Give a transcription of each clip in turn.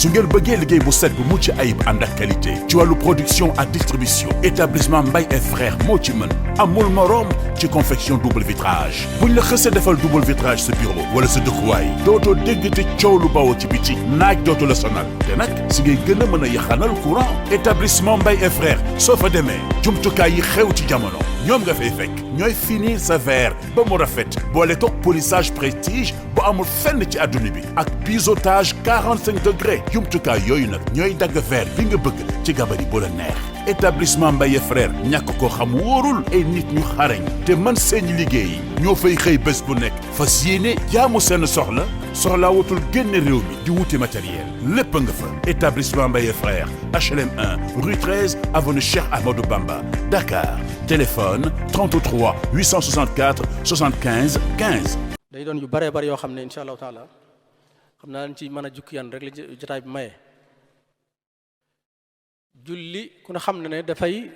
su ngeen bëggee liggéey bu set bu mucc ayib ànd ak qualité ci wàllu production ak distribution établissement Mbaye et frères moo ci mën amul morom ci confection double vitrage buñ la xësee defal double vitrage sa bureau wala sa dëkkuwaay dootoo dégg te coow lu bawoo ci biti naaj dootu la sonal te nag si ngay gën a mën a yaxanal courant établissement Mbaye et frères soo fa demee jumtukaay yi xew ci jamono ñoom nga fay fekk ñooy finir sa verre ba mu rafet boole toog polissage prestige bu amul fenn ci adduna bi ak biseautage 45 degrés jumtukaay yooyu nag ñooy dagg verre bi nga bëgg ci gabari bu la neex établissement Mbaye frère ñàkk ko xam wóorul ay nit ñu xarañ te mën seen liggéey ñoo fay xëy bés bu nekk fas yéene jaamu seen soxla wutul génn réew mi di wuti matériel lépp nga fa établissement Mbaye frère HLM 1 rue 13 avenue Cheikh Amadou Bamba Dakar téléphone 33 864 75 15. day doon yu bëree bëri yoo xam ne incha allahu taala xam naa dañ ci mën a jukki yan rek la jotaay bi maye. julli ku ne xam ne dafay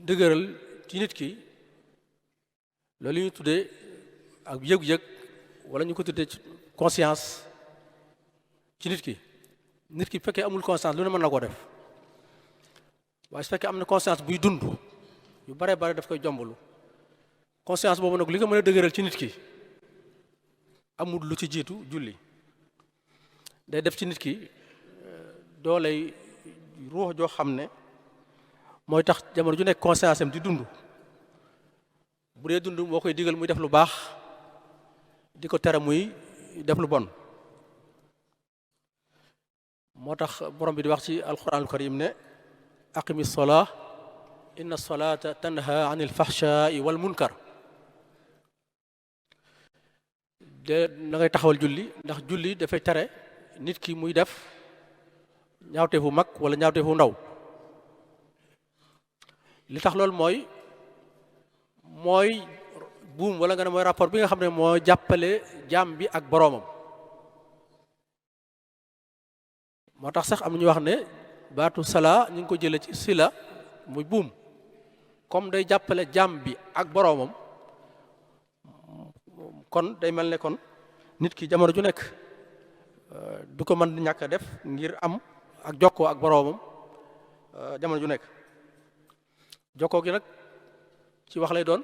dëgëral ci nit ki loolu ñu tuddee ak yëg-yëg wala ñu ko tuddee conscience ci nit ki bu fekkee amul conscience lu ne mën na koo def waaye su fekkee am na conscience buy dund yu bare bare daf koy jomblu conscience boobu nag li nga mën a dëgëral ci nit ki amul lu ci jiitu julli day def ci nit ki dooley ruux joo xam ne mooy tax jamono ju nekk conscience am di dund bu dee dund moo koy digal muy def lu baax di ko tere muy def lu bon moo tax borom bi di wax ci alquranul karim ne aqimi sola inna solata tanha anil fahshai wal munkar de na ngay taxawal julli ndax julli dafay tere nit ki muy def ñaawteefu mag wala ñaawteefu ndaw li tax loolu mooy buum wala nga ne mooy rapport bi nga xam ne moo jàppale jaam bi ak boroomam moo tax sax am na ñu wax ne baatu sala ñu ngi ko jële ci sila muy buum comme day jàppale jaam bi ak boroomam kon day mel ne kon nit ki jamono ju nekk du ko mën ñàkk a def ngir am ak jokkoo ak boroomam jamono ju nekk jokkoo gi nag ci wax lay doon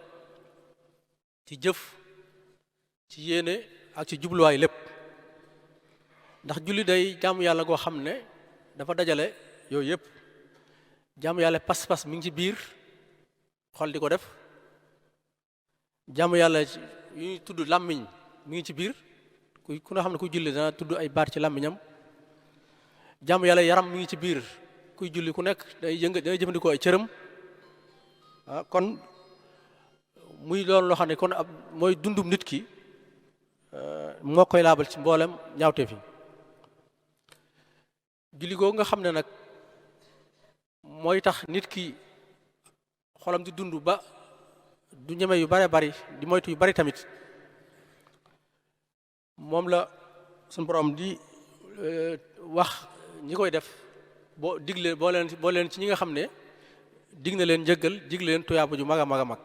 ci jëf ci yéene ak ci jubluwaay lépp ndax julli day jaamu yàlla goo xam ne dafa dajale yooyu yëpp jaamu yàlla pas-pas mi ngi ci biir xol di ko def jaamu yàlla yu ñuy tudd làmmiñ mi ngi ci biir ku nga xam ne kuy julli dana tudd ay baat ci làmmiñam jaamu yàlla yaram mi ngi ci biir kuy julli ku nekk day jëfandikoo ay cëram kon muy loolu loo xam ne kon ab mooy dundum nit ki moo koy laabal ci mboolem ñaawteef yi julli googu nga xam ne nag mooy tax nit ki xolam di dund ba du ñeme yu bare bari di moytu yu bari tamit moom la suñu borom di wax ñi koy def boo leen ci ñi nga xam ne dig na leen njëggal dig leen tuyaaba ju mag a mag a mag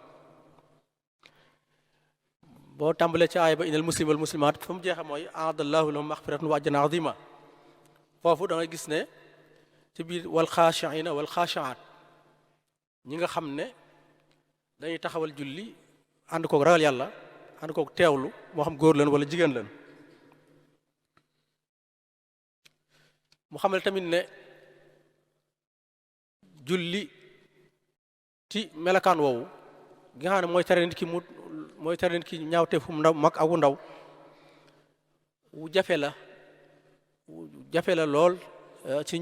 boo tàmbalee ci aaya ba innal muslim wal muslimaat fa mu jeexe mooy aadallahu lahum maxfiratan wa ajran azima foofu da ngay gis ne ci biir wal xaashiina wal xaashiaat ñi nga xam ne dañuy taxawal julli ànd koog ragal yàlla ànd koog teewlu moo xam góor leen wala jigéen leen mu xamal tamit ne julli ci melakaan woowu gi nga xam ne mooy tere nit ki ñaawteef fu ndaw mag ak wu ndaw wu jafe la lool ci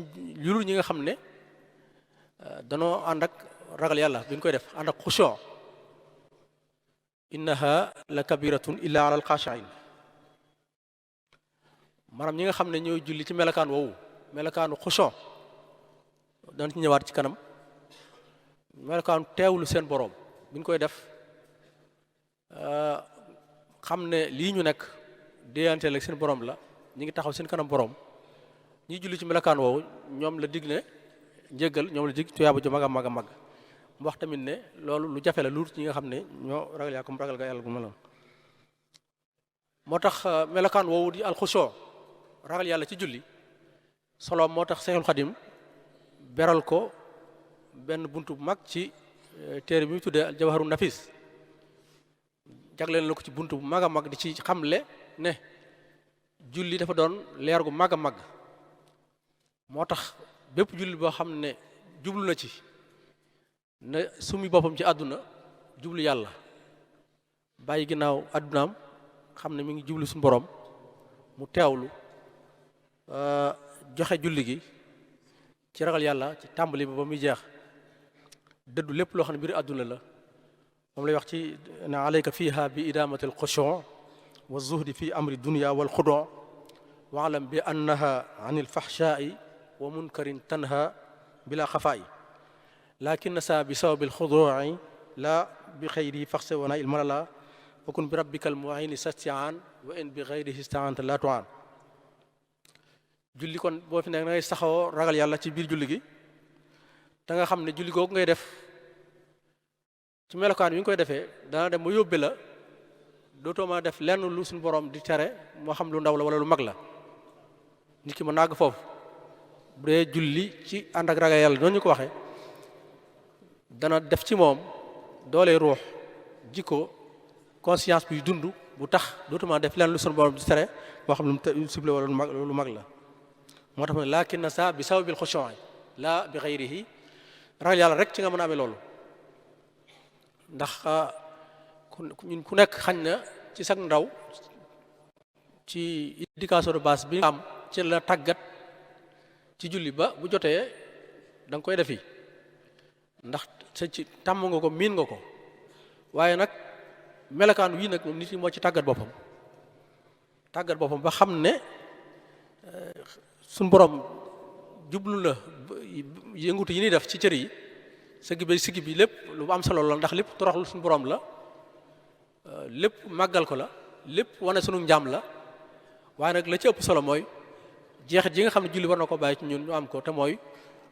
lulu ñi nga xam ne danoo ànd ak ragal yàlla bi ñu koy def ànd ak xushu innaha la kabiratun illa ala alxaashiin maanaam ñi nga xam ne ñooy julli ci melakaan woowu melakaanu xushu dana ci ñëwaat ci kanam melakaanu teewlu seen boroom bi ñu koy def xam ne lii ñu nekk déyanteel ak seen boroom la ñu ngi taxaw seen kanam boroom ñi julli ci melakaan woowu ñoom la dig ne njéggal ñoom la dig tuyaaba ju mag a mag a mag mu wax tamit ne loolu lu jafe la lu ñi nga xam ne ñoo ragal yaa comme ragal ga yàlla gu meloon moo tax melakaan woowu di alxusoo ragal yàlla ci julli solo moo tax Seexul Xadim beral ko benn buntu bu mag ci téere bi mu tuddee al Jawharu Nafis jagleen la ko ci buntu bu mag a mag di ci xamle ne julli dafa doon leer gu mag a mag moo tax bépp julli boo xam ne jublu na ci ne sumi boppam ci àdduna jublu yàlla bàyyi ginnaaw àddunaam xam ne mi ngi jublu suñu borom mu teewlu joxe julli gi ci ragal yàlla ci tàmbali bi ba muy jeex dëddu lépp loo xam ne mbiri àdduna la moom lay wax ci na alayka fiha bi idamati al xushu wa zuhdi fi amri dunya wal xudu waalam bi annaha an il fahshai wa munkarin tanha bila xafaayi lakin sa bi sababi al xudui la bi xayri faxse wana il malala wa kun bi rabbika al muini sastian wa in bi xayrihi istaanta la tuan julli kon boo fi nekk da ngay saxoo ragal yàlla ci biir julli gi da nga xam ne julli googu ngay def ci melokaan bi nga koy defee dana dem ba yóbbe la dootoo ma def lenn lu suñu borom di tere moo xam lu ndaw la wala lu mag la nit ki ma nàgg foofu bu dee julli ci ànd ak ragal yàlla noonu ñu ko waxee dana def ci moom doole ruux jikko conscience buy dund bu tax dootuma def lenn lu suñu borom di tere moo xam lu ciblé wala lu mag la moo tax ma ne laakin sa bi sababil xushu'i la bi xayrihi ragal yàlla rek ci nga mën a amee loolu ndax ñun ku nekk xañ na ci sag ndaw ci éducation de base bi am ci la tàggat ci julli ba bu jotee da nga koy defi ndax sa ci tàmm nga ko miin nga ko waaye nag melakaan wii nag nit ñi moo ci tàggat boppam ba xam ne suñ borom jublu la yëngutu yi ñuy def ci cër yi sigi bi lépp lu am solo la ndax lépp toroxlu suñu borom la lépp màggal ko la lépp wane sunu njaam la waaye nag la ci ëpp solo mooy jeexit yi nga xam ne julli war na ko bàyyi ci ñun ñu am ko te mooy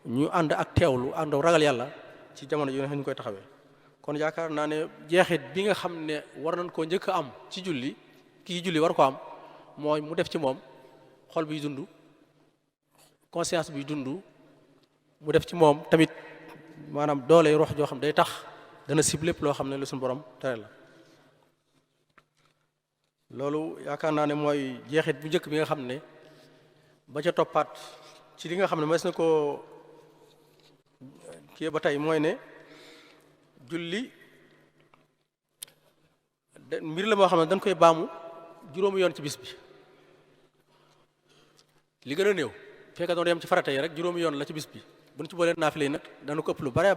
ñu ànd ak teewlu ànd ragal yàlla ci jamono yi nga xam ñu koy taxawee kon yaakaar naa ne jeexit bi nga xam ne war nañ koo njëkk a am ci julli kii julli war ko am mooy mu def ci moom xol biy dund conscience biy dund mu def ci moom tamit maanaam doole rox joo xam day tax dana sib lépp loo xam ne lu suñu borom tere la loolu yaakaar naa ne mooy jeexit bu njëkk bi nga xam ne ba ca toppaat ci li nga xam ne mas na ko kii ba tey mooy ne julli mbir la moo xam ne dañ koy baamu juróomi yoon ci bis bi li gën a néew fekk doon yem ci farata yi rek juróomi yoon la ci bis bi bu ñu ci boolee naafile yi nag dana ko ëpp lu bare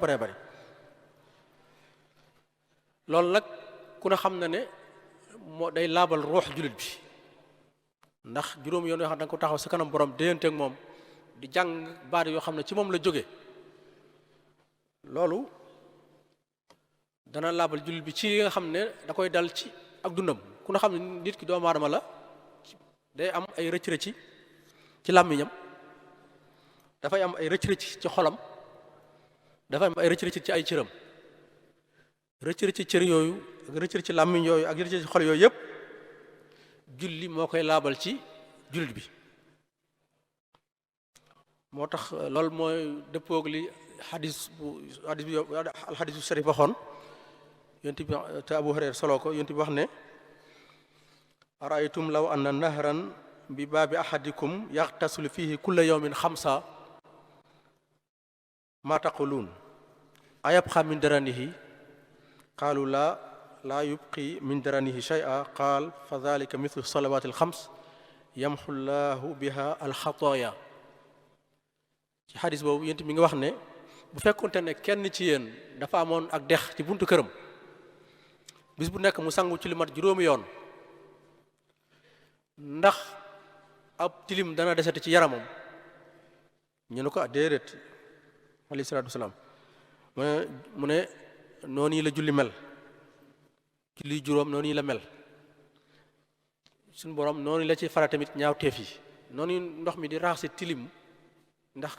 loolu nag ku ne xam na ne moo day laabal ruux jullit bi ndax juróomi yoon yoo xam ne da nga ko taxaw sa kanam borom déyante ak moom di jàng baat yoo xam ne ci moom la jóge loolu dana laabal jullit bi ci li nga xam ne da koy dal ci ak dundam ku ne xam ne nit ki doomu aadama la day am ay rëcc-rëcc ci làmmiñam dafay am ay rëcc-rëcc ci xolam dafay am ay rëcc-rëcc ci ay cëram rëcc-rëcc cër yooyu ak rëcc-rëcc ci làmmiñ yooyu ak rëcc-rëcc ci xol yooyu yëpp julli moo koy laabal ci jullit bi moo tax loolu mooy dëppoog li xadis bi alxadisu sharif waxoon yonent bi te Abu Hurayra solo ko yonent bi wax ne araaytum law anna nahran bi baabi ahadikum yaxtasul fihi kulla yawmin xamsa ma taquluun ayabqa min daranihi qaalu laa yubqi min daranihi shay'a qaal fa dalika mithlu salawaati alxams yamxu llahu biha alxataaya ci xadis boobu yént mi ngi wax ne bu fekkonte ne kenn ci yéen dafa amoon ak dex ci buntu këram bis bu nekk mu sangu ci lu mat juróomi yoon ndax ab tilim dana desati ci yaramam ñu ne ko déedéet alayhi salaatu wasalaam mu ne noonu yi la julli mel julli juróom noonu yi la mel suñu borom noonu la ci fara tamit ñaaw teef yi noonu ndox mi di raxas si tilim ndax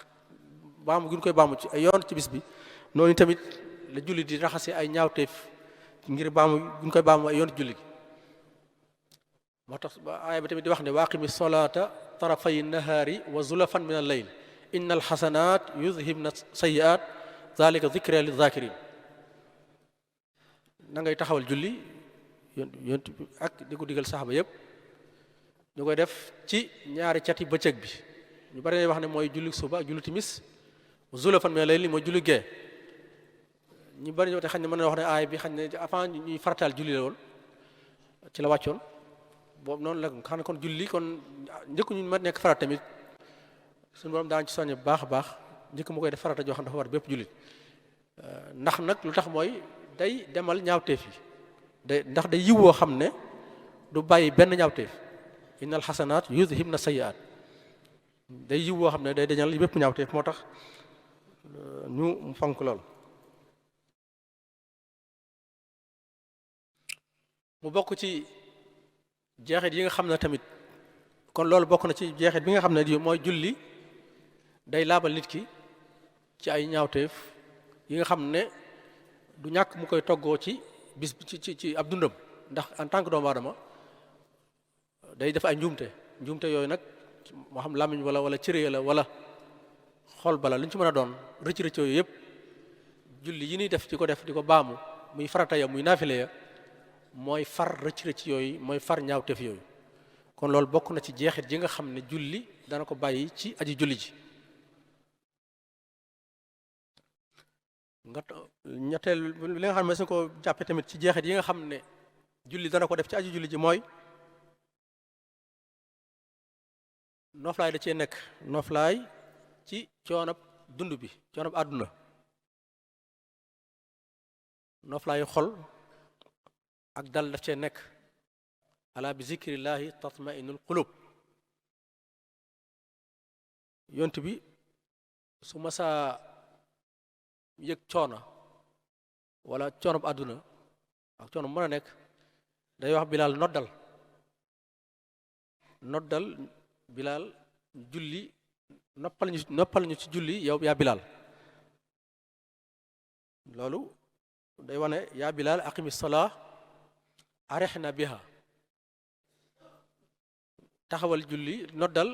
baamu gi ñu koy baamu ci ay yoon ci bis bi noonu tamit la julli di raxase ay ñaaw teef ngir baamu gi ñu koy baamu ay yoon julli gi moo tax aaya bi tamit di wax ne waaqimi solaata tarafay nahaari wa zulafan min al-layl inna al-hasanat yudhibna sayyi'at dhalika dhikra lidh-dhakirin. na ngay taxawal julli yont ak di ko digal saxaba yëpp ñu koy def ci ñaari cati bëccëg bi. ñu bari wax ne mooy julli suba ak julli timis zulafan min al-layl mooy julli gee. ñu bari ñoo te xañ ne mën na wax ne aay bi xañ ne avant ñuy farataal julli la woon ci la wàccoon boobu noonu la xam ne kon julli kon njëkk ñu ma nekk farata tamit suñu borom daan ci soññe bu baax a baax njëkk mu koy def farata joo xam dafa war bépp jullit ndax nag lu tax mooy day demal ñaawteef yi day ndax day yiw woo xam ne du bàyyi benn ñaawteef innal xasanaat yudhibna sayyi'aat day yiw woo xam ne day dañal bépp ñaawteef moo tax ñu fonk lool. mu bokk ci jeexit yi nga xam ne tamit kon loolu bokk na ci jeexit bi nga xam ne mooy julli day laabal nit ki ci ay ñaawteef yi nga xam ne du ñàkk mu koy toggoo ci bis ci ab dundam ndax en tant que doomu aadama day def ay njuumte yooyu nag moo xam làmmiñ wala cëree la wala xol bala lu ñu ci mën a doon rëcc yooyu yëpp julli yi ñuy def di ko baamu muy farata ya muy naafile ya mooy far rëcc yooyu mooy far ñaawteef yooyu kon loolu bokk na ci jeexit yi nga xam ne julli dana ko bàyyi ci aji julli ji. ñetteel li nga xam ne su ko jàppee tamit ci jeexit yi nga xam ne julli dana ko def ci aji julli ji mooy noflaay da cee nekk noflaay ci coonab dund bi coonab àdduna noflaayu xol ak dal daf cee nekk ala bi zikrillahi tatma'innul qulub yont bi su masaa yëg coono wala coono bu àdduna ak coono bu mën a nekk day wax Bilaal noddal Bilaal julli noppal ñu ci julli yow yaa Bilaal loolu day wane yaa Bilaal aqimi salaa arihna biha taxawal julli noddal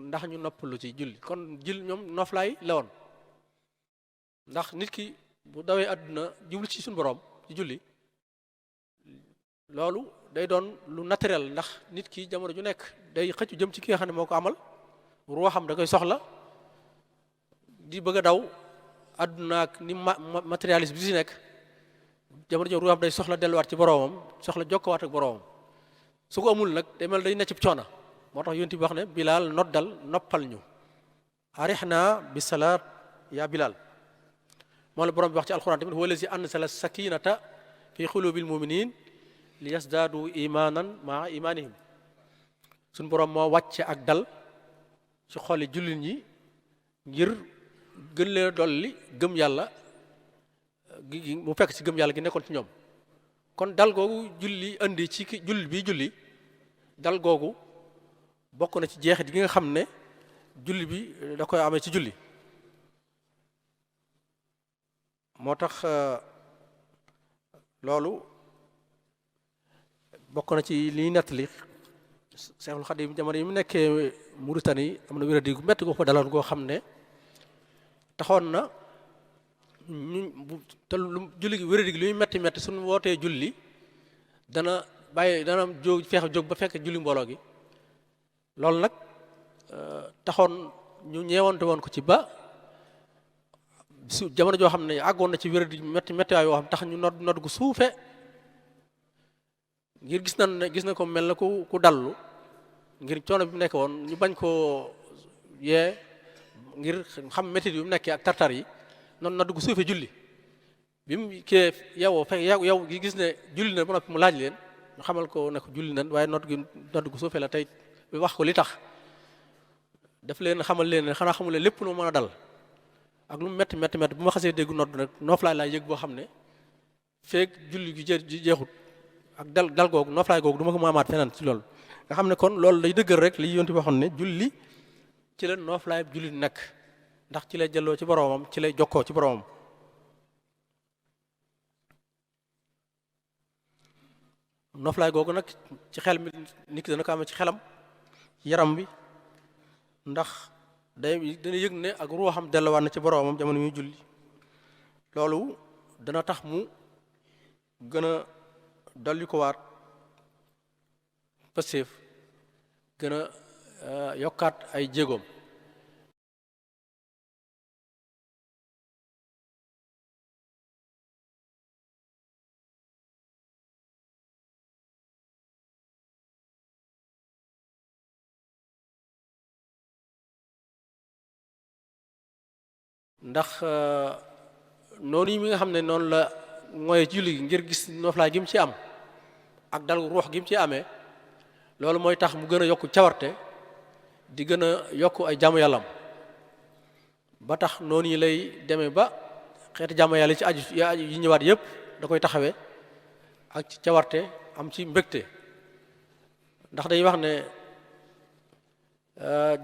ndax ñu noppalu ci julli kon ñoom noflaay la woon ndax nit ki bu dawee àdduna jublu ci suñu borom ci julli loolu day doon lu naturel ndax nit ki jamono ju nekk day xëccu jëm ci ki nga xam ne moo ko amal ruuxam da koy soxla di bëgg a daw àdduna ak ni matérialisme bi si nekk jamono jo ruuxam day soxla delluwaat ci boromam soxla jokkowaat ak boromam su ko amul nag day mel day necc coona moo tax yonent bi wax ne Bilaal noddal noppal ñu arihna bi salaat yaa Bilaal moom la borom bi wax ci alxuraan tamit huwa allazi anzala sakinata fi qulubil muminin li yasdaadu imanan maa imanihim suñ borom moo wàcce ak dal ci xoli jullit ñi ngir gën leen dolli gëm yàlla gi mu fekk ci gëm yàlla gi nekkoon ci ñoom kon dal googu julli indi ci julli bi julli dal googu bokk na ci jeexit gi nga xam ne julli bi da koy amee ci julli moo tax loolu bokk na ci liy nettali Seexul Xadiim jamono yi mu nekkee Mauritanie am na wéradi gu metti goo fa daloon goo xam ne taxoon na te lu julli gi wéradi gi luy metti suñu wootee julli dana jóg feex jóg ba fekk julli mbooloo gi loolu nag taxoon ñu ñeewante woon ko ci ba su jamono joo xam ne àggoon na ci wéradi metti waay yoo xam tax ñu nodd gu suufe ngir gis na ko mel na ku dallu ngir coono bi mu nekk woon ñu bañ koo yee ngir xam métit bi mu nekkee ak tartar yi noonu nodd gu suufe julli bi mu kee yewoo fekk yow gis ne julli na ba noppi mu laaj leen ñu xamal ko ne ko julli na waaye nodd gu suufe la tey bi wax ko li tax daf leen xamal leen ne xanaa xamul leen lépp lu mën a dal ak lu mu métti bu ma xasee dégg nodd nag nooflaay laay yëg boo xam ne feek julli gi jeexut ak dal googu nooflaay googu du ma ko maamaat feneen ci loolu nga xam ne kon loolu day dëggal rek li yonti waxoon ne julli ci la nooflaay julli nekk ndax ci lay jëlloo ci boroomam ci lay jokkoo ci boroomam nooflaay googu nag ci xel mi nit ki dana ko amee ci xelam ci yaram bi ndax dana yëg ne ak ruuxam delluwaat na ci boroomam jamono muy julli loolu dana tax mu gën a dolli ko waat pëseef gën a yokkaat ay jéegoom ndax noonu yi mi nga xam ne noonu la mooy julli gi ngir gis noflaay gi mu ci am ak dal ruux gi mu ci amee loolu mooy tax mu gën a yokk cawarte di gën a yokk ay jaamu yàllam ba tax noonu yi lay demee ba xeeti jaamu yàlla ci aju yi ñëwaat yépp da koy taxawee ak ci cawarte am ci mbégte ndax day wax ne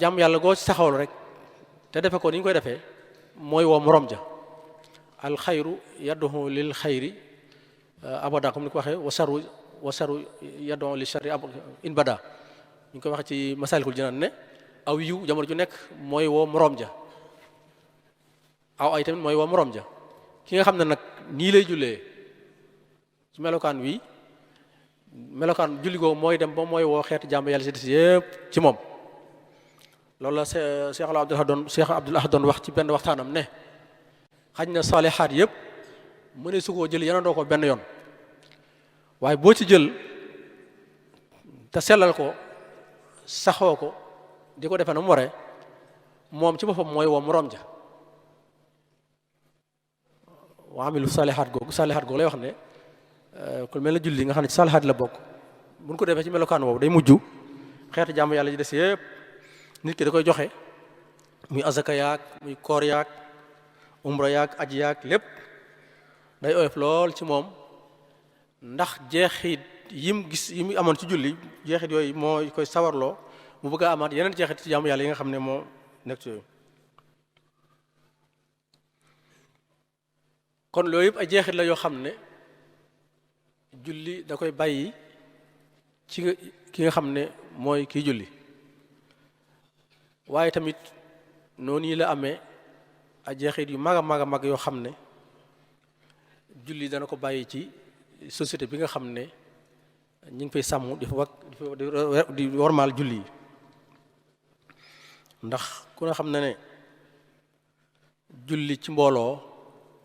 jaamu yàlla goo ci taxawal rek te defe ko ni ñu koy defee mooy woo morom ja alxayru yadduhu lil xayri abada comme ni ko waxee wasaru yadduhu li sharri in bada ñu koy waxee ci masalikul jinaan ne aw yiw jamono ju nekk mooy woo morom ja aw ay tamit mooy woo morom ja ki nga xam ne nag nii lay jullee ci melokaan wi melokaan julli googu mooy dem ba mooy woo xeeti jàmm yàlla si des yépp ci moom loolu la Cheikh Abdul Ahad doon wax ci benn waxtaanam ne xaj na saalihaat yëpp mu ne su koo jël yanandoo ko benn yoon waaye boo ci jël te sellal ko saxoo ko di ko defee na mu waree moom ci boppam mooy woo moroom ja waa amilu saalihaat googu lay wax ne ku mel na julli nga xam ne ci saalihaat la bokk bu ñu ko defee ci melokaan woowu day mujj xeetu jàmm yàlla ji des yëpp nit ki da koy joxe muy azaka yaag muy koor yaag umra yaag aj yaag lépp day oyof lool ci moom ndax jeexit yim gis yi mu amoon ci julli jeexit yooyu moo koy sawarloo mu bëgg a amaat yeneen jeexit ci jaamu yàlla yi nga xam ne moo nekk ci yooyu kon loolu yëpp ay jeexit la yoo xam ne julli da koy bàyyi ci ki nga xam ne mooy kiy julli waaye tamit noonu yi la amee ay jeexit yu mag a mag a mag yoo xam ne julli dana ko bàyyi ci société bi nga xam ne ñu ngi fay sàmm di wormaal julli yi ndax ku nga xam ne julli ci mbooloo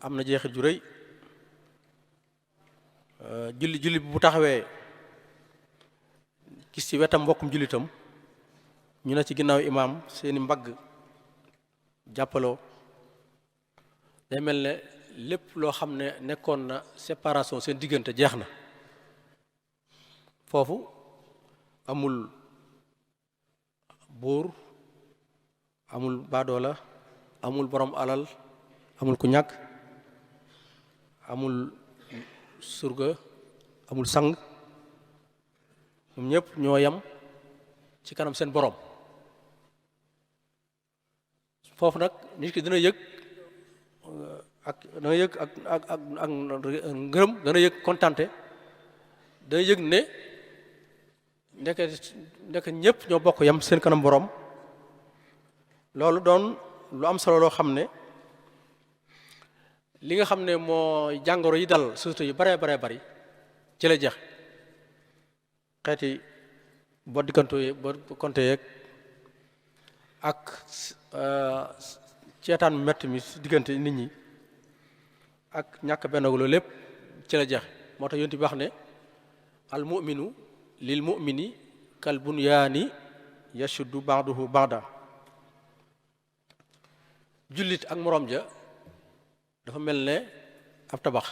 am na jeexit ju rëy julli bu taxawee gis ci wetam mbokkum jullitam ñu ne ci ginnaaw imaam seeni mbagg jàppaloo day mel ne lépp loo xam ne nekkoon na séparation seen diggante jeex na foofu amul buur amul baadoola amul borom alal amul ku ñàkk amul surga amul sang ñoom ñëpp ñoo yem ci kanam seen borom foofu nag nit ki dina yëg ak ngërëm dana yëg kontante dana yëg ne ndeke ñëpp ñoo bokk yam seen kanam borom loolu doon lu am solo loo xam ne li nga xam ne moo jàngoro yi dal société yu bare bari ci la jeex xeeti boo konte yeeg ak ceetaan mu metti mi diggante nit ñi ak ñàkk benn loolu lépp ci la jeex moo tax yonent bi wax ne al mu'minu lil mu'mini kal bunyaani yashuddu ba'duhu ba'da jullit ak moroom ja dafa mel ne ab tabax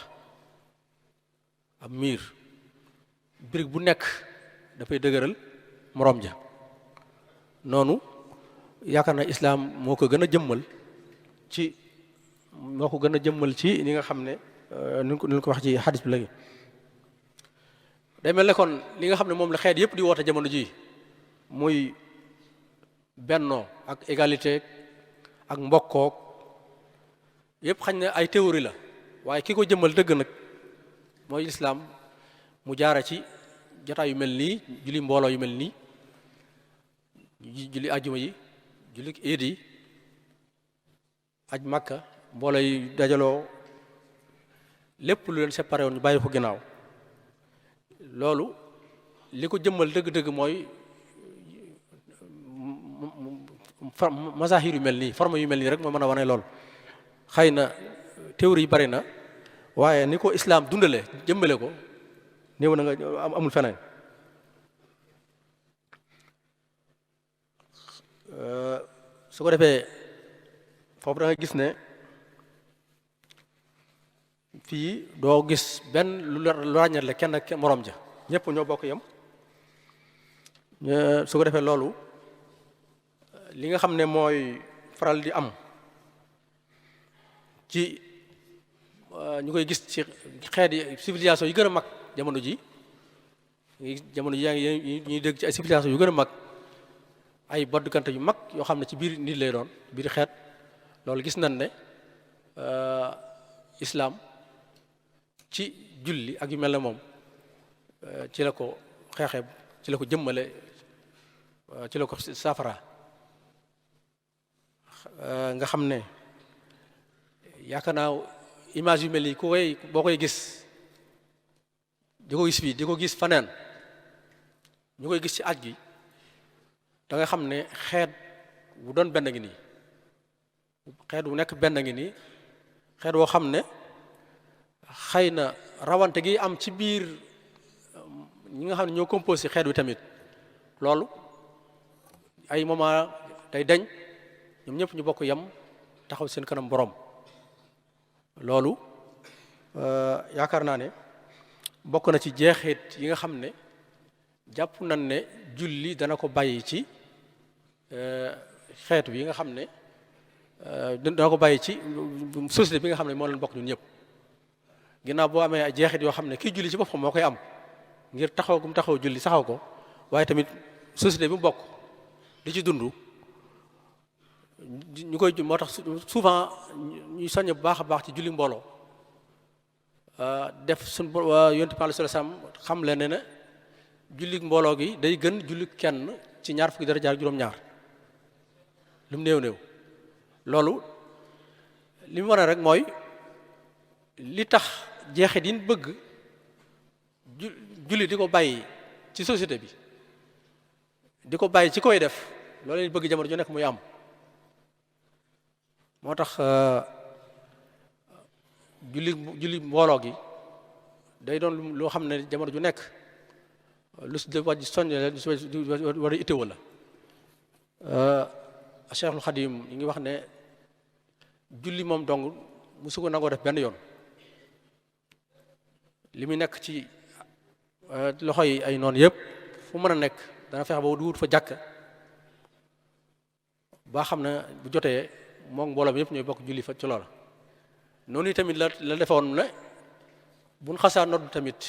ab miir birig bu nekk dafay dëgëral moroom ja noonu yaakaar na islaam moo ko gën a jëmmal ci ni nga xam ne ni ñu ko wax ci xadis bi léegi day mel ne kon li nga xam ne moom la xeet yépp di woote jamono ji muy bennoo ak égalité ak mbokkook yépp xañ ne ay théorie la waaye ki ko jëmmal dëgg nag mooy islaam mu jaara ci jotaay yu mel nii julli mbooloo yu mel nii julli àjjuma yi jullit iid yi aj Makka mbooloo yi dajaloo lépp lu leen séparé woon ñu bàyyi ko ginnaaw loolu li ko jëmmal dëgg-dëgg mooy mazahir yu mel nii forme yu mel nii rek moo mën a wane loolu xëy na théorie yi bari na waaye ni ko islaam dundale jëmmale ko néew na nga amul feneen su ko defee foofu da nga gis ne fii doo gis benn lu ràññale kenn ak morom ja ñëpp ñoo bokk yem su ko defee loolu li nga xam ne mooy faral di am ci ñu koy gis ci xeet yi civilisation yi gën a mag jamono ji jamono ji yaa ngi ñuy dégg ci ay civilisation yu gën a mag ay boddkante yu mag yoo xam ne ci biir nit lay doon biir xeet loolu gis nañ ne islaam ci julli ak yu mel ne moom ci la ko xeexee ci la ko jëmmale ci la ko safara nga xam ne yaakaar naa image yu mel nii boo koy gis di ko gis fii di ko gis faneen ñu koy gis ci aj gi da nga xam ne xeet bu doon benn ngi nii xeet bu nekk benn ngi nii xeet woo xam ne xëy na rawante gi am ci biir ñi nga xam ne ñoo composé xeet wi tamit loolu ay moment day dañ ñoom ñëpp ñu bokk yem taxaw seen kanam borom loolu yaakaar naa ne bokk na ci jeexit yi nga xam ne jàpp nañ ne julli dana ko bàyyi ci xeet wi nga xam ne dana ko bàyyi ci société bi nga xam ne moo leen bokk ñun ñëpp ginnaaw boo amee ay jeexit yoo xam ne kii julli ci boppam moo koy am ngir taxaw gum taxaw julli saxaw ko waaye tamit société bi mu bokk di ci dund ñu koy moo tax souvent ñuy soññ bu baax a baax ci julli mbooloo def suñ yonent bi sallallahu alayhi wasallam xam leen ne julli mbooloo gi day gën julli kenn ci ñaar fukki daraja ak juróom-ñaar lu mu néew loolu li mu wane rek mooy li tax jeexit yi ñu bëgg julli di ko bàyyi ci société bi di ko bàyyi ci koy def loolu lañ bëgg jamono ju nekk muy am moo tax julli mbooloo gi day doon loo xam ne jamono ju nekk lu si war di soññ la lu si war a itteewoo la Cheikhul Khadim yi ngi wax ne julli moom dong musu ko nangoo def benn yoon li muy nekk ci loxo yi ay noonu yëpp fu mën a nekk dana fexe ba du wut fa jàkk ba xam ne bu jotee moom mbooloo bi yëpp ñooy bokk julli fa ci loola noonu tamit la defoon ne buñ xasaa nodd tamit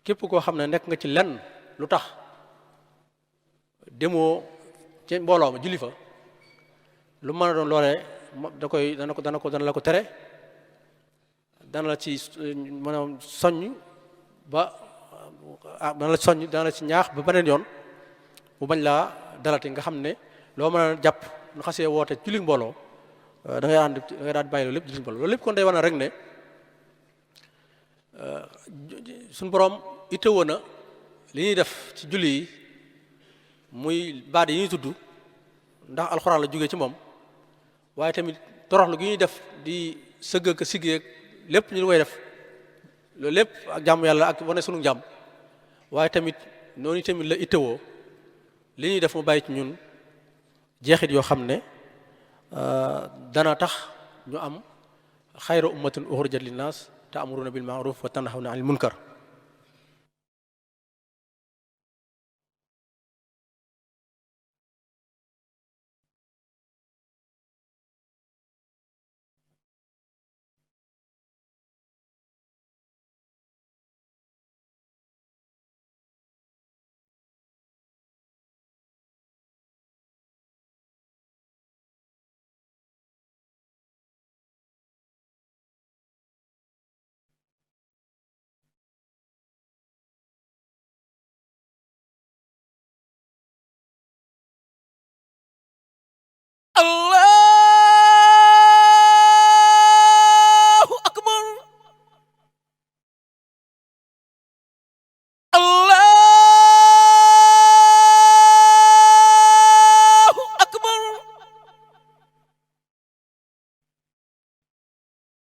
képp koo xam ne nekk nga ci lenn lu tax demoo ci mbooloo ma julli fa lu mën a doon loolee dana la ko tere dana la ci maanaam soññ ba dana la ci ñaax ba beneen yoon mu bañ laa dalati nga xam ne loo mën a jàpp nu xasee woote julli mbooloo da ngay daan bàyyi loolu lépp julli mbooloo loolu lépp kon day wane rek ne suñu borom itteewoo na li ñuy def ci julli yi muy baat yi ñuy tudd ndax alxuraan la jógee ci moom waaye tamit toroxlu gi ñuy def di sëgg ak sigg ak lépp ñu koy def loolu lépp ak jàmm yàlla ak wane sunu jàmm waaye tamit noonu tamit la itteewoo li ñuy def mu bàyyi ci ñun jeexit yoo xam ne dana tax ñu am xayra ummatin uxrijat linnaas ta'muruna bil ma'ruf wa tanhawna 'anil munkar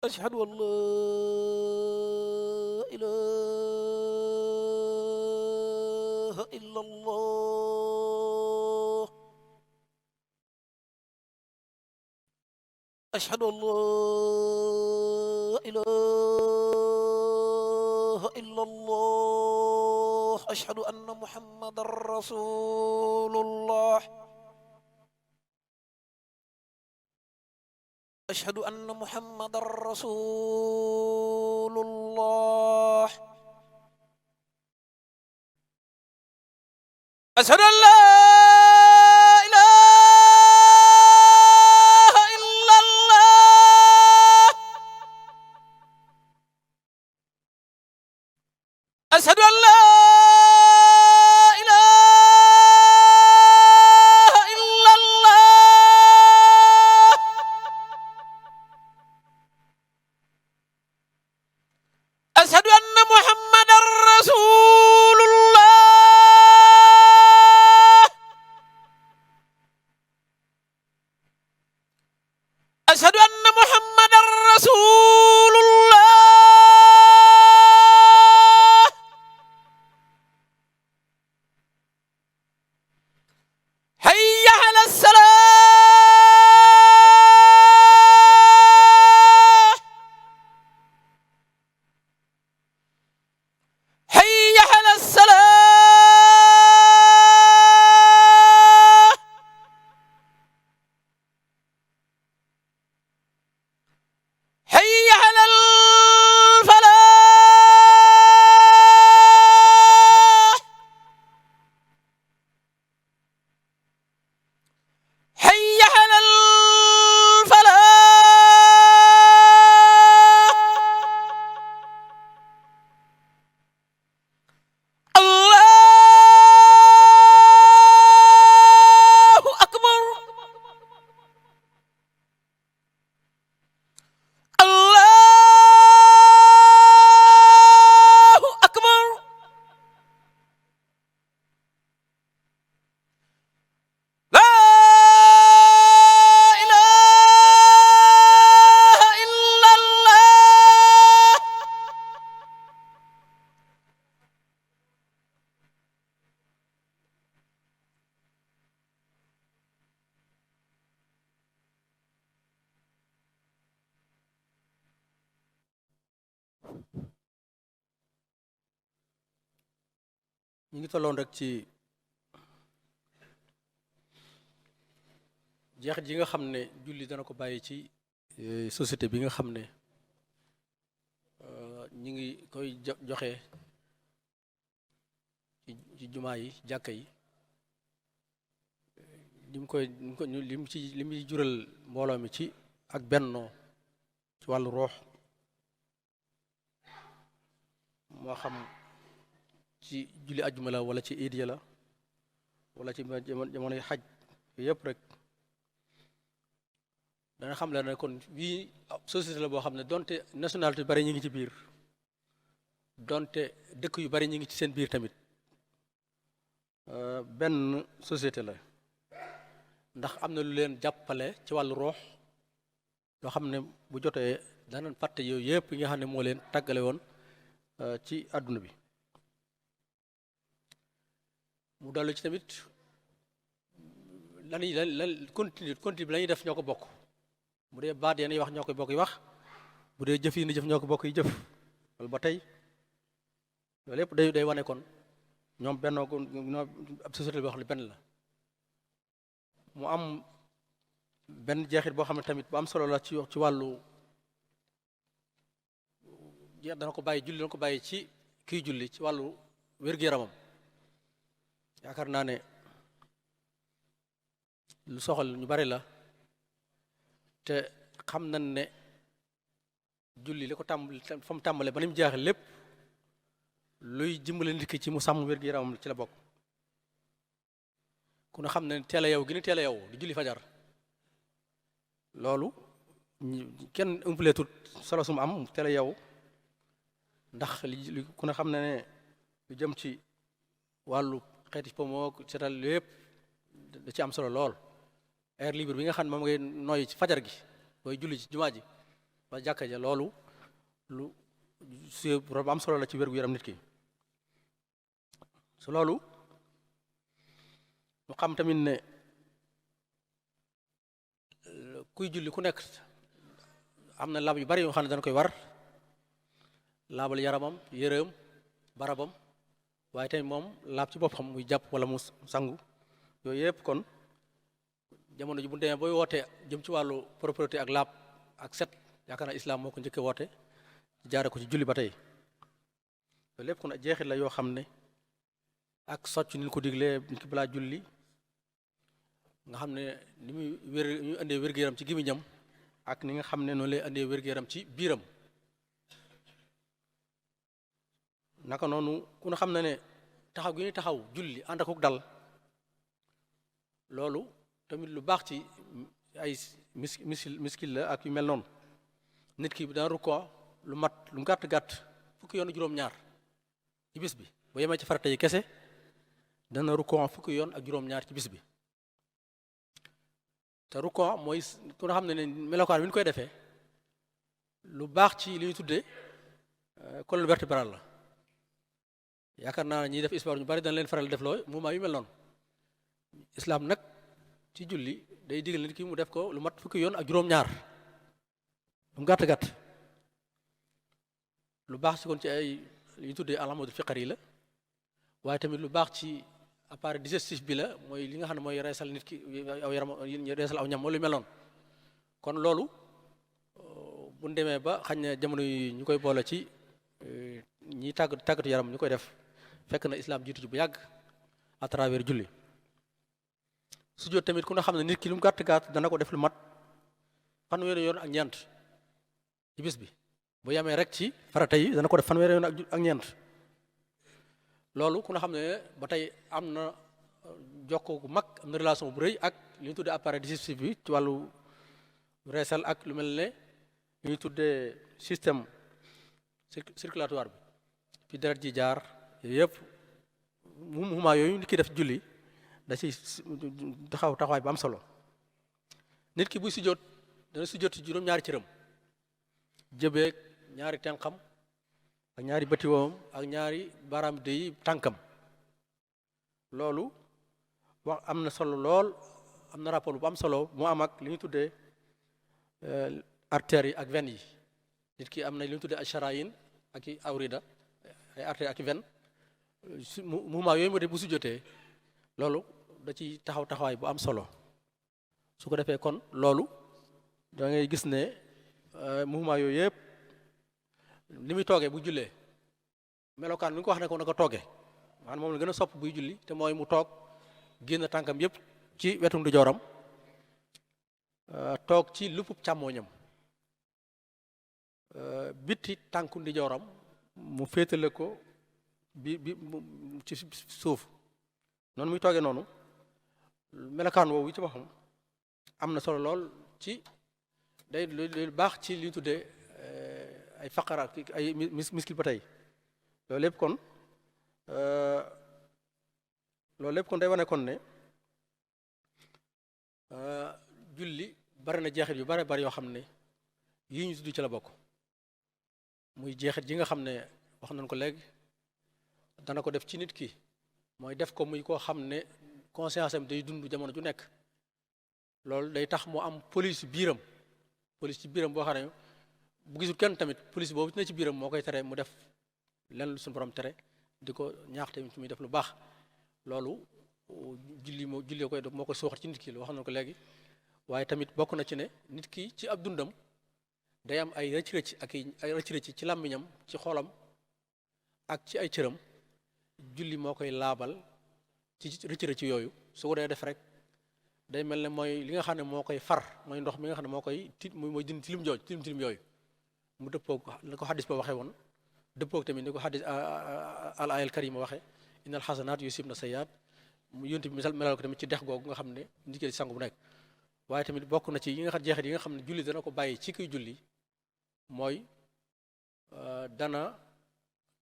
أشهد أن لا إله إلا الله أشهد أن لا إله إلا الله أشهد أن محمد رسول الله أشهد أن محمد رسول الله أشهد أن لا إله إلا الله أشهد أن لا إله إلا الله أشهد أن محمد رسول الله أشهد أن محمد رسول الله حي على الصلاة حي على الصلاة حي على الفلاح حي على الفلاح الله أكبر الله أكبر لا إله إلا الله ñu ngi tolloon rek ci jeexit yi nga xam ne julli dana ko bàyyi ci société bi nga xam ne ñi ngi koy joxe ci jumaa yi jàkka yi li muy jural mbooloo mi ci ak bennoo ci wàllu roox moo xam ci julli ajjuma la wala ci iid ya la wala ci jamonoy xaj yëpp rek danga xam le ne kon bii société la boo xam ne donte nationalité yu bari ñu ngi ci biir donte dëkk yu bari ñu ngi ci seen biir tamit benn société la ndax am na lu leen jàppale ci wàllu roox loo xam ne bu jotee danañ fàtte yooyu yëpp yi nga xam ne moo leen tàggale woon ci àdduna bi mu dollu ci tamit lan continue bi la ñuy def ñoo ko bokk bu dee baat yéen wax ñoo koy bokk yi wax bu dee jëf yi ni jëf ñoo ko bokk yi jëf loolu ba tey loolu yëpp day wane kon ñoom bennoo ko ab société boo xam ne benn la mu am benn jeexit boo xam ne tamit bu am solo la ci wàllu jeex dana ko bàyyi ci kiy julli ci wàllu wér-gu-yaramam yaakaar naa ne lu soxal ñu bari la te xam nañ ne julli li ko tàmbali fa mu tàmbalee ba ni mu jeexee lépp luy dimbale nit ki ci mu sàmm wér-gu-yaramam ci la bokk ku ne xam ne teel a yow gi ni teel a yow di julli fajar loolu kenn umpaleetut solo su mu am teel a yow ndax li ku ne xam ne ne lu jëm ci wàllu xeeti pomoo seetal lépp da ci am solo lool air libre bi nga xam ne moom ngay noyyi ci fajar gi booy julli ci jumaa ji ba jàkka ja loolu lu su am solo la ci wér-gu-yaram nit ki su loolu ñu xam tamit ne kuy julli ku nekk am na laab yu bari yoo xam ne dana koy war laabal yaramam yëreem barabam waaye tamit moom laab ci boppam muy jàpp wala mu sangu yooyu yëpp kon jamono ji bu demee booy wootee jëm ci wàllu propreté ak laab ak set yaakaar naa islam moo ko njëkkee woote jaare ko ci julli ba tey loolu lépp kon jeexit la yoo xam ne ak socc ni ñu ko diglee nit ki balaa julli nga xam ne ni muy ñu indee wér-gu-yaram ci gémmiñam ak ni nga xam ne noonu lay indee wér-gu-yaram ci biiram naka noonu ku ne xam na ne taxaw gi ñuy taxaw julli ànd ak dal loolu tamit lu baax ci ay miskil la ak yu mel noonu nit ki dana rukkoo lu mat lu gàtt-gàtt fukki yoon juróom-ñaar ci bis bi bu yemee ci farata yi kese dana rukkoo fukki yoon ak juróom-ñaar ci bis bi te rukkoo mooy ku nga xam ne melokaan bi ñu koy defee lu baax ci li ñu tuddee colonne vertébrale la yaakaar naa ñiy def sport ñu bari dañ leen faral def loo mouvement yu mel noonu islam nag ci julli day digal nit ki mu def ko lu mat fukki yoon ak juróom-ñaar lu gàtt-gàtt lu baax ci kon ci ay li ñu tuddee alamadul fiqari la waaye tamit lu baax ci appareil digestif bi la mooy li nga xam ne mooy reesal nit ki aw yaram reesal aw ñam moo lu mel noonu kon loolu bu ñu demee ba xañ na jamono yi ñu koy boole ci ñi tàggatu yaram ñu koy def fekk na islam jiitu ci bu yàgg à travers julli sujjóot tamit ku ne xam ne nit ki lu mu gàtt-gàtt dana ko def lu mat fanweeri yoon ak ñeent ci bis bi bu yamee rek ci farata yi dana ko def fanweeri yoon ak ñeent loolu ku ne xam ne ba tey am na jokkoo gu mag am na relation bu rëy ak li ñu tuddee appareil digestif bi ci wàllu reesal ak lu mel ne li ñuy tuddee système circulatoire bi fi deret ji jaar yooyu yëpp mouvement yooyu nit ki def julli da ci taxawaay bu am solo nit ki buy sujjóot dana sujjóot ci juróom-ñaari cëram jëbeeg ñaari tenxam ak ñaari bëtiwoom ak ñaari baaraam dey tànkam loolu wax am na solo lool am na rapport bu am solo mu am ak li ñu tuddee artères yi ak veines yi nit ki am na li ñu tuddee ay charayin ak i awrida ay artères ak i veines mouvement yooyu moo de bu sujjóotee loolu da ci taxawaay bu am solo su ko defee kon loolu da ngay gis ne mouvement yooyu yëpp li muy toogee bu jullee melokaan bi nga ko wax ne ko na ko toogee maanaam moom la gën a sopp buy julli te mooy mu toog génn tànkam yëpp ci wetu ndijooram toog ci luppub càmmooñam bitti tànku ndijooram mu féetale ko bi ci suuf noonu muy toogee noonu melokaan woowu ci boppam am na solo lool ci day lu baax ci li ñu tuddee ay faqara ay miskil ba tey loolu lépp kon day wane kon ne julli bari na jeexit yu bari yoo xam ne yii ñu tudd ci la bokk muy jeexit yi nga xam ne wax nañ ko léegi dana ko def ci nit ki mooy def ko muy koo xam ne conscience am day dund jamono ju nekk loolu day tax mu am police ci biiram boo xam ne bu gisul kenn tamit police boobu ne ci biiram moo koy tere mu def lenn lu suñu borom tere di ko ñaax tamit muy def lu baax loolu julli moo koy suuxat ci nit ki lu wax na ko léegi waaye tamit bokk na ci ne nit ki ci ab dundam day am ay rëcc-rëcc ak ay rëcc-rëcc ci làmmiñam ci xolam ak ci ay cëram julli moo koy laabal ci rëcc-rëcc yooyu su ko dee def rek day mel ne mooy li nga xam ne moo koy far mooy ndox mi nga xam ne moo koy mooy dindi tilim yooyu mu dëppoog ni ko xadis ba waxee woon dëppoog tamit ni ko xadis al ayal karima waxee innal xasanaat yusibna sayyiaat mu yónti bi misal melal ko tamit ci dex googu nga xam ne nit ki sangu bu nekk waaye tamit bokk na ci yi nga xam jeexit yi nga xam ne julli dana ko bàyyi ci kuy julli mooy dana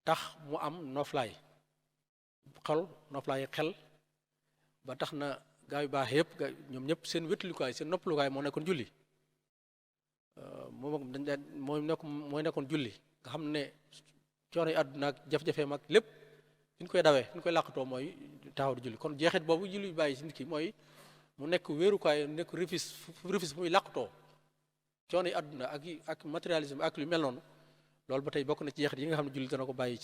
tax mu am noflaay xel ba tax na gaa yu baax yëpp ñoom ñëpp seen wétlukaay seen noppalukaay moo nekkoon julli moom dañ mooy nekkoon julli nga xam ne coono yi àdduna ak jafe-jafeem ak lépp fi ñu koy dawee fi ñu koy làqatoo mooy taxaw di julli kon jeexit boobu julli bàyyi ci nit ki mooy mu nekk wéerukaay nekk refuge fu muy làqatoo coono yi àdduna ak matérialisme ak lu mel noonu loolu ba tey bokk na ci jeexit yi nga xam ne julli dana ko bàyyi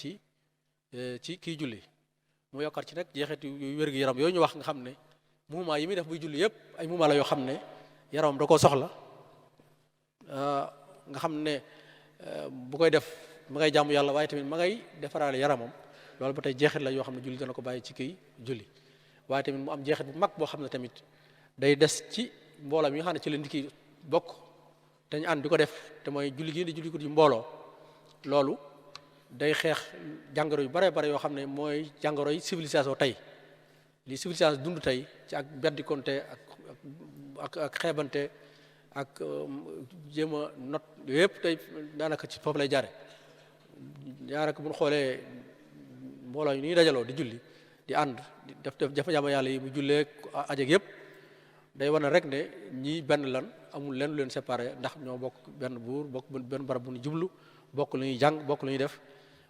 ci kii julli mu yokkaat ci nag jeexit yu wér-gu-yaram yooyu ñu wax nga xam ne mouvement yi muy def buy julli yëpp ay mouvement la yoo xam ne yaramam da koo soxla nga xam ne bu koy def ma ngay jàmm yàlla waaye tamit ma ngay defaraale yaramam loolu ba tey jeexit la yoo xam ne julli dana ko bàyyi ci kii julli waaye tamit mu am jeexit bu mag boo xam ne tamit day des ci mbooloo mi nga xam ne ci la nit ki bokk te ñu ànd di ko def te mooy julli gi di julli ko di mbooloo loolu day xeex jàngoro yu bare bare yoo xam ne mooy jàngoro yi civilisation tey li civilisation dund tey ci ak beddikonte ak xeebante ak jéem a not yëpp tey daanaka ci foofu lay jaare daanaka bu ñu xoolee mbooloo yi ni ñuy dajaloo di julli di ànd di def jafe-jafe yàlla yi bu jullee ajeg yëpp day wane rek ne ñii benn lan amul leen lu leen séparé ndax ñoo bokk benn buur bokk benn barab bu ñu jublu bokk lu ñuy jàng bokk lu ñuy def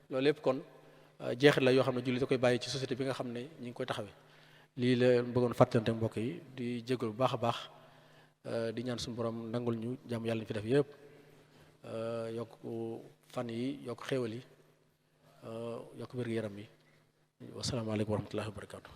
loolu lépp kon jeexit la yoo xam ne julli da koy bàyyi ci société bi nga xam ne ñi ngi koy taxawee lii la bëggoon fàttalante mbokk yi di jégalu bu baax a baax di ñaan suñu borom nangul ñu jàmm yàlla ñu fi def yëpp yokk fan yi yokk xéewal yi yokk wér-gu-yaram yi wasalaamaaleykum wa rahmatullahi wa barakaatu.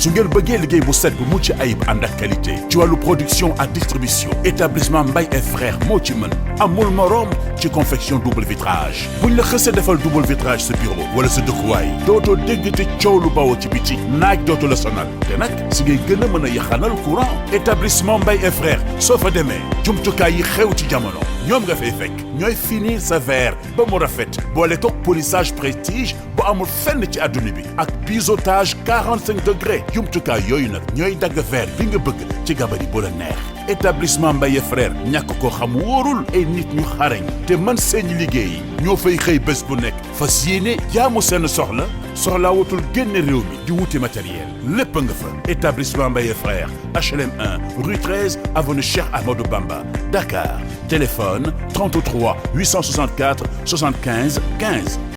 su ngeen bëggee liggéey bu set bu mucc ayib ànd ak qualité ci wàllu production ak distribution établissement Mbaye et frères moo ci mën amul morom ci confection double vitrage buñ la xësee defal double vitrage sa bureau wala sa dëkkuwaay dootoo dégg te coow lu bawoo ci biti naaj dootu la sonal te nag si ngay gën a mën a yaxanal courant établissement Mbaye et frères soo fa demee jumtukaay yi xew ci jamono ñoom nga fay fekk ñooy finir sa verre ba mu rafet boole toog polissage prestige bu amul fenn ci adduna bi ak biseautage 45 degrés jumtukaay yooyu nag ñooy dagg verre bi nga bëgg ci gabari bu la neex établissement Mbaye frère ñàkk koo xam wóorul ay nit ñu xarañ te man seeni liggéey ñoo fay xëy bés bu nekk fas yéene jaamu seen soxlaa wutul génn réew mi di wuti matériel lépp nga fa établissement Mbaye frère HLM 1 rue 13 avenue Cheikh Amadou Bamba Dakar téléphone 33 864 75 15